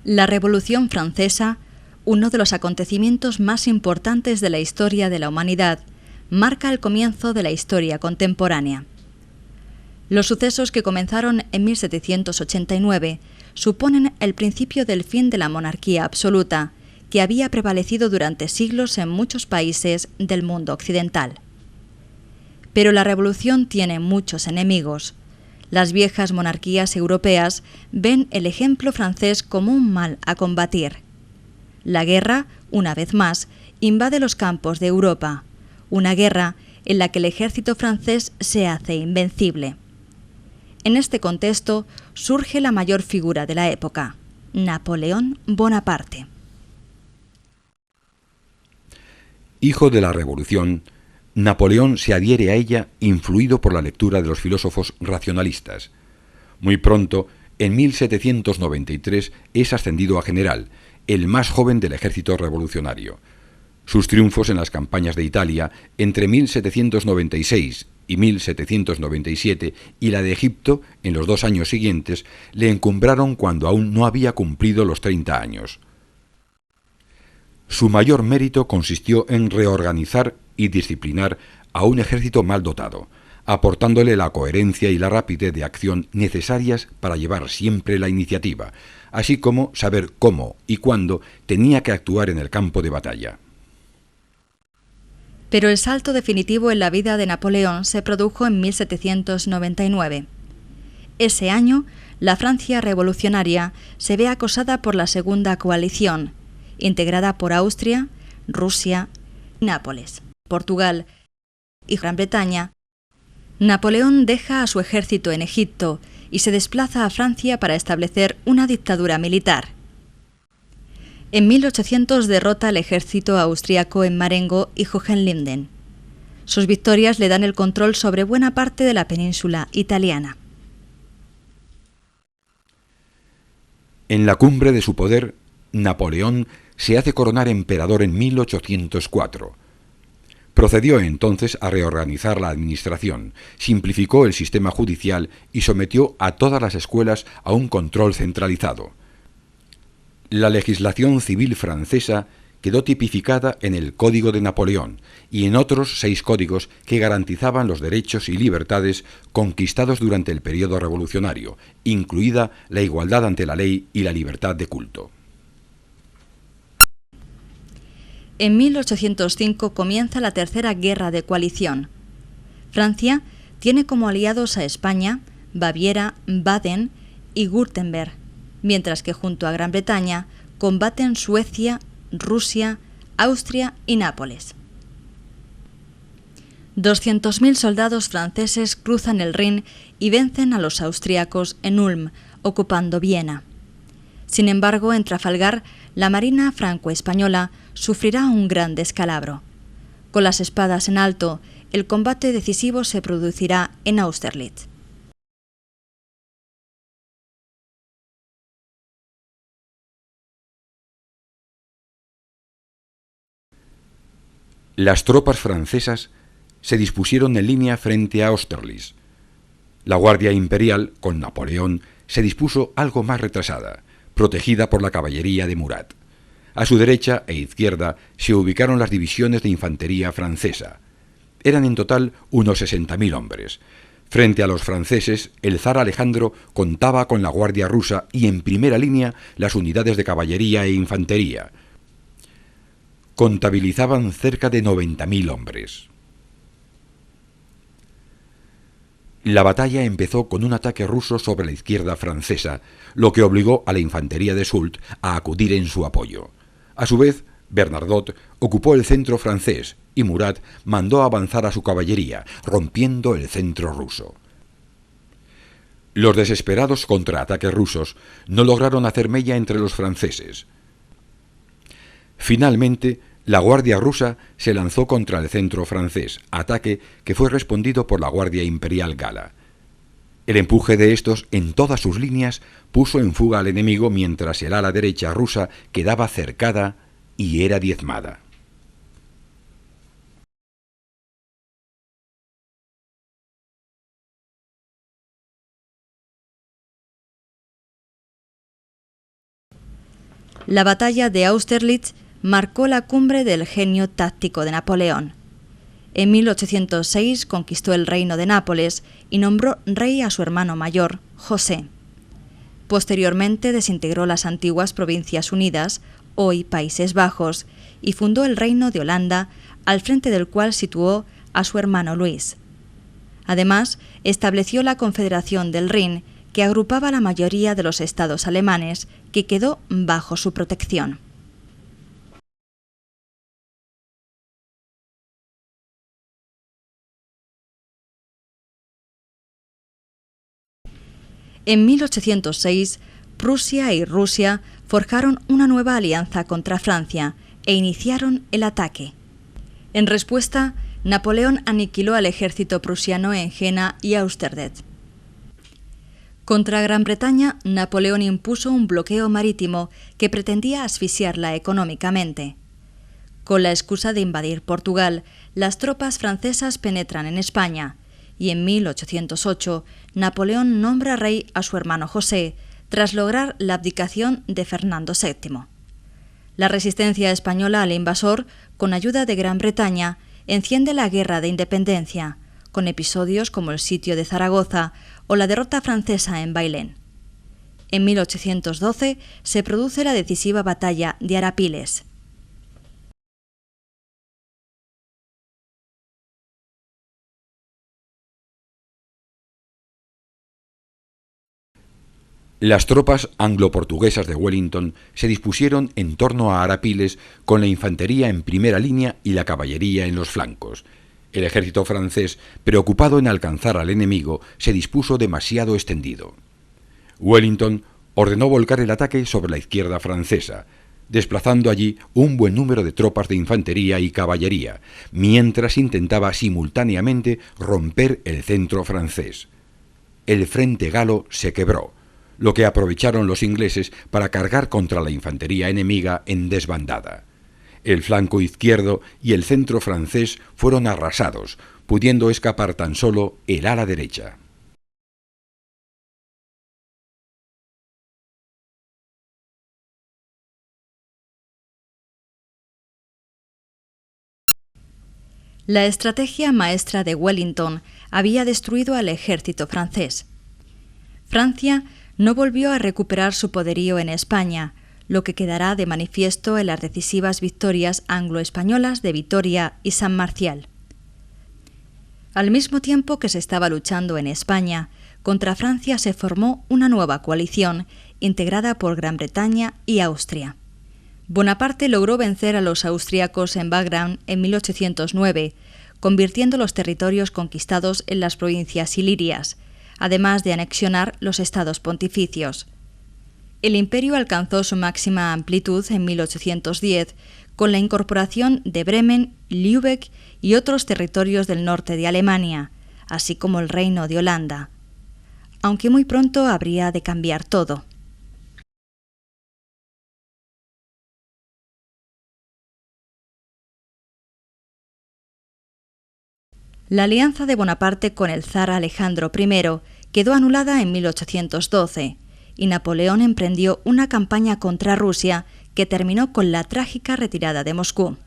La Revolución Francesa, uno de los acontecimientos más importantes de la historia de la humanidad, marca el comienzo de la historia contemporánea. Los sucesos que comenzaron en 1789 suponen el principio del fin de la monarquía absoluta, que había prevalecido durante siglos en muchos países del mundo occidental. Pero la revolución tiene muchos enemigos. Las viejas monarquías europeas ven el ejemplo francés como un mal a combatir. La guerra, una vez más, invade los campos de Europa, una guerra en la que el ejército francés se hace invencible. En este contexto surge la mayor figura de la época, Napoleón Bonaparte. Hijo de la Revolución, Napoleón se adhiere a ella influido por la lectura de los filósofos racionalistas. Muy pronto, en 1793, es ascendido a general, el más joven del ejército revolucionario. Sus triunfos en las campañas de Italia entre 1796 y 1797 y la de Egipto en los 2 años siguientes le encumbraron cuando aún no había cumplido los 30 años. Su mayor mérito consistió en reorganizar y disciplinar a un ejército mal dotado, aportándole la coherencia y la rapidez de acción necesarias para llevar siempre la iniciativa, así como saber cómo y cuándo tenía que actuar en el campo de batalla. Pero el salto definitivo en la vida de Napoleón se produjo en 1799. Ese año, la Francia revolucionaria se ve acosada por la Segunda Coalición, integrada por Austria, Rusia, Nápoles, Portugal y Gran Bretaña. Napoleón deja a su ejército en Egipto y se desplaza a Francia para establecer una dictadura militar. En 1800 derrota al ejército austriaco en Marengo y Hohenlinden. Sus victorias le dan el control sobre buena parte de la península italiana. En la cumbre de su poder, Napoleón se hace coronar emperador en 1804. Procedió entonces a reorganizar la administración, simplificó el sistema judicial y sometió a todas las escuelas a un control centralizado. La legislación civil francesa quedó tipificada en el Código de Napoleón y en otros 6 códigos que garantizaban los derechos y libertades conquistados durante el periodo revolucionario, incluida la igualdad ante la ley y la libertad de culto. En 1805 comienza la Tercera Guerra de Coalición. Francia tiene como aliados a España, Baviera, Baden y Württemberg, mientras que junto a Gran Bretaña combaten Suecia, Rusia, Austria y Nápoles. 200.000 soldados franceses cruzan el Rin y vencen a los austríacos en Ulm, ocupando Viena. Sin embargo, en Trafalgar, la marina franco-española sufrirá un gran descalabro. Con las espadas en alto, el combate decisivo se producirá en Austerlitz. Las tropas francesas se dispusieron en línea frente a Austerlitz. La Guardia Imperial, con Napoleón, se dispuso algo más retrasada, protegida por la caballería de Murat. A su derecha e izquierda se ubicaron las divisiones de infantería francesa. Eran en total unos 60.000 hombres. Frente a los franceses, el zar Alejandro contaba con la Guardia rusa y en primera línea las unidades de caballería e infantería. Contabilizaban cerca de 90.000 hombres. La batalla empezó con un ataque ruso sobre la izquierda francesa, lo que obligó a la infantería de Soult a acudir en su apoyo. A su vez, Bernadotte ocupó el centro francés y Murat mandó avanzar a su caballería, rompiendo el centro ruso. Los desesperados contraataques rusos no lograron hacer mella entre los franceses. Finalmente, la Guardia rusa se lanzó contra el centro francés, ataque que fue respondido por la Guardia Imperial gala. El empuje de estos en todas sus líneas puso en fuga al enemigo mientras el ala derecha rusa quedaba cercada y era diezmada. La batalla de Austerlitz marcó la cumbre del genio táctico de Napoleón. En 1806 conquistó el reino de Nápoles y nombró rey a su hermano mayor, José. Posteriormente desintegró las antiguas Provincias Unidas, hoy Países Bajos, y fundó el Reino de Holanda, al frente del cual situó a su hermano Luis. Además, estableció la Confederación del Rin, que agrupaba la mayoría de los estados alemanes, que quedó bajo su protección. En 1806, Prusia y Rusia forjaron una nueva alianza contra Francia e iniciaron el ataque. En respuesta, Napoleón aniquiló al ejército prusiano en Jena y Austerlitz. Contra Gran Bretaña, Napoleón impuso un bloqueo marítimo que pretendía asfixiarla económicamente. Con la excusa de invadir Portugal, las tropas francesas penetran en España y en 1808 Napoleón nombra rey a su hermano José tras lograr la abdicación de Fernando VII. La resistencia española al invasor, con ayuda de Gran Bretaña, enciende la Guerra de Independencia, con episodios como el sitio de Zaragoza o la derrota francesa en Bailén. En 1812 se produce la decisiva batalla de Arapiles. Las tropas anglo-portuguesas de Wellington se dispusieron en torno a Arapiles con la infantería en primera línea y la caballería en los flancos. El ejército francés, preocupado en alcanzar al enemigo, se dispuso demasiado extendido. Wellington ordenó volcar el ataque sobre la izquierda francesa, desplazando allí un buen número de tropas de infantería y caballería, mientras intentaba simultáneamente romper el centro francés. El frente galo se quebró, lo que aprovecharon los ingleses para cargar contra la infantería enemiga en desbandada. El flanco izquierdo y el centro francés fueron arrasados, pudiendo escapar tan solo el ala derecha. La estrategia maestra de Wellington había destruido al ejército francés. Francia no volvió a recuperar su poderío en España, lo que quedará de manifiesto en las decisivas victorias anglo-españolas de Vitoria y San Marcial. Al mismo tiempo que se estaba luchando en España, contra Francia se formó una nueva coalición integrada por Gran Bretaña y Austria. Bonaparte logró vencer a los austriacos en Wagram en 1809, convirtiendo los territorios conquistados en las provincias ilirias, además de anexionar los estados pontificios. El imperio alcanzó su máxima amplitud en 1810 con la incorporación de Bremen, Lübeck y otros territorios del norte de Alemania, así como el Reino de Holanda. Aunque muy pronto habría de cambiar todo. La alianza de Bonaparte con el zar Alejandro I quedó anulada en 1812, y Napoleón emprendió una campaña contra Rusia que terminó con la trágica retirada de Moscú.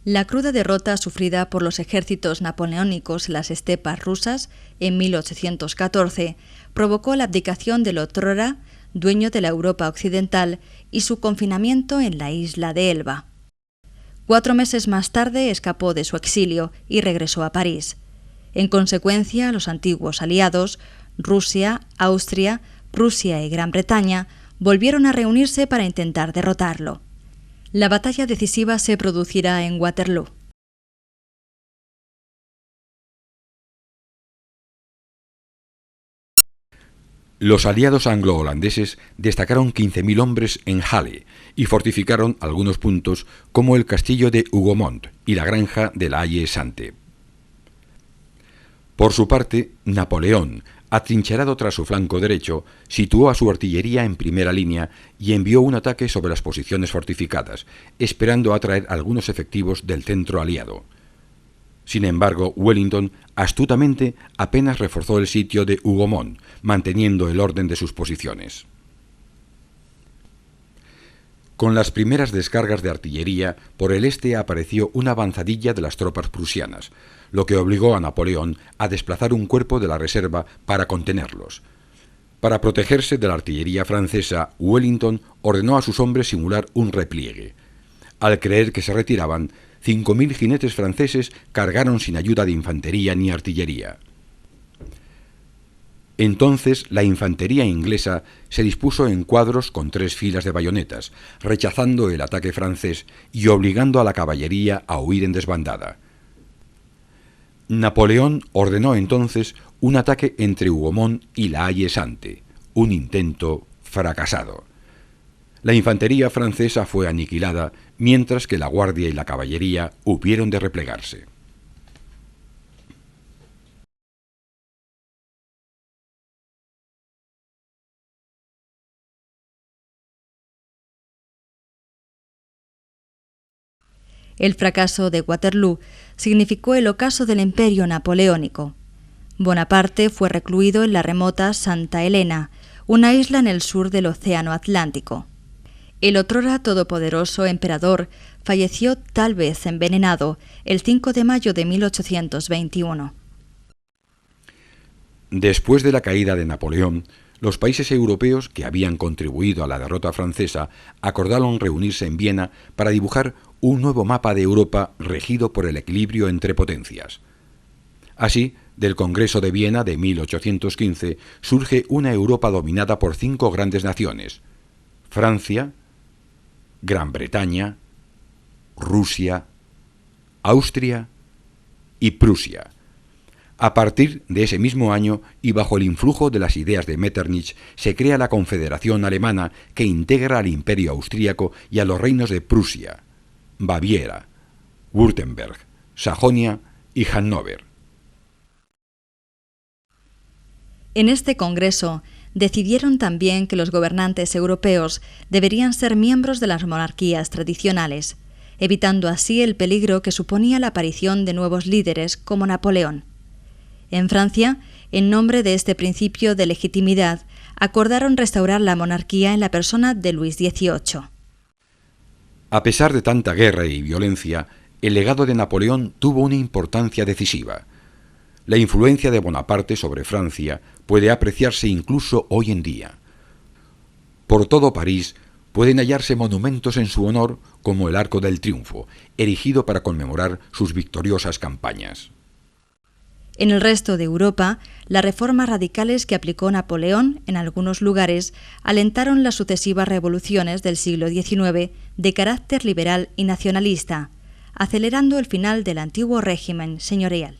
La cruda derrota sufrida por los ejércitos napoleónicos en las estepas rusas en 1814 provocó la abdicación del otrora dueño de la Europa occidental y su confinamiento en la isla de Elba. 4 meses más tarde escapó de su exilio y regresó a París. En consecuencia, los antiguos aliados, Rusia, Austria, Prusia y Gran Bretaña, volvieron a reunirse para intentar derrotarlo. La batalla decisiva se producirá en Waterloo. Los aliados anglo-holandeses destacaron 15.000 hombres en Halle y fortificaron algunos puntos como el castillo de Hougoumont y la granja de la Haye-Sainte. Por su parte, Napoleón, atrincherado tras su flanco derecho, situó a su artillería en primera línea y envió un ataque sobre las posiciones fortificadas, esperando atraer algunos efectivos del centro aliado. Sin embargo, Wellington astutamente apenas reforzó el sitio de Hougomont, manteniendo el orden de sus posiciones. Con las primeras descargas de artillería, por el este apareció una avanzadilla de las tropas prusianas, lo que obligó a Napoleón a desplazar un cuerpo de la reserva para contenerlos. Para protegerse de la artillería francesa, Wellington ordenó a sus hombres simular un repliegue. Al creer que se retiraban, 5.000 jinetes franceses cargaron sin ayuda de infantería ni artillería. Entonces la infantería inglesa se dispuso en cuadros con 3 filas de bayonetas, rechazando el ataque francés y obligando a la caballería a huir en desbandada. Napoleón ordenó entonces un ataque entre Hougomont y La Haye-Sainte, un intento fracasado. La infantería francesa fue aniquilada, mientras que la guardia y la caballería hubieron de replegarse. El fracaso de Waterloo significó el ocaso del imperio napoleónico. Bonaparte fue recluido en la remota Santa Helena, una isla en el sur del Océano Atlántico. El otrora todopoderoso emperador falleció, tal vez envenenado, el 5 de mayo de 1821. Después de la caída de Napoleón, los países europeos que habían contribuido a la derrota francesa acordaron reunirse en Viena para dibujar un nuevo mapa de Europa regido por el equilibrio entre potencias. Así, del Congreso de Viena de 1815 surge una Europa dominada por 5 grandes naciones: Francia, Gran Bretaña, Rusia, Austria y Prusia. A partir de ese mismo año y bajo el influjo de las ideas de Metternich, se crea la Confederación Alemana, que integra al Imperio Austríaco y a los reinos de Prusia, Baviera, Württemberg, Sajonia y Hannover. En este congreso decidieron también que los gobernantes europeos deberían ser miembros de las monarquías tradicionales, evitando así el peligro que suponía la aparición de nuevos líderes como Napoleón. En Francia, en nombre de este principio de legitimidad, acordaron restaurar la monarquía en la persona de Luis XVIII. A pesar de tanta guerra y violencia, el legado de Napoleón tuvo una importancia decisiva. La influencia de Bonaparte sobre Francia puede apreciarse incluso hoy en día. Por todo París pueden hallarse monumentos en su honor, como el Arco del Triunfo, erigido para conmemorar sus victoriosas campañas. En el resto de Europa, las reformas radicales que aplicó Napoleón en algunos lugares alentaron las sucesivas revoluciones del siglo XIX de carácter liberal y nacionalista, acelerando el final del antiguo régimen señorial.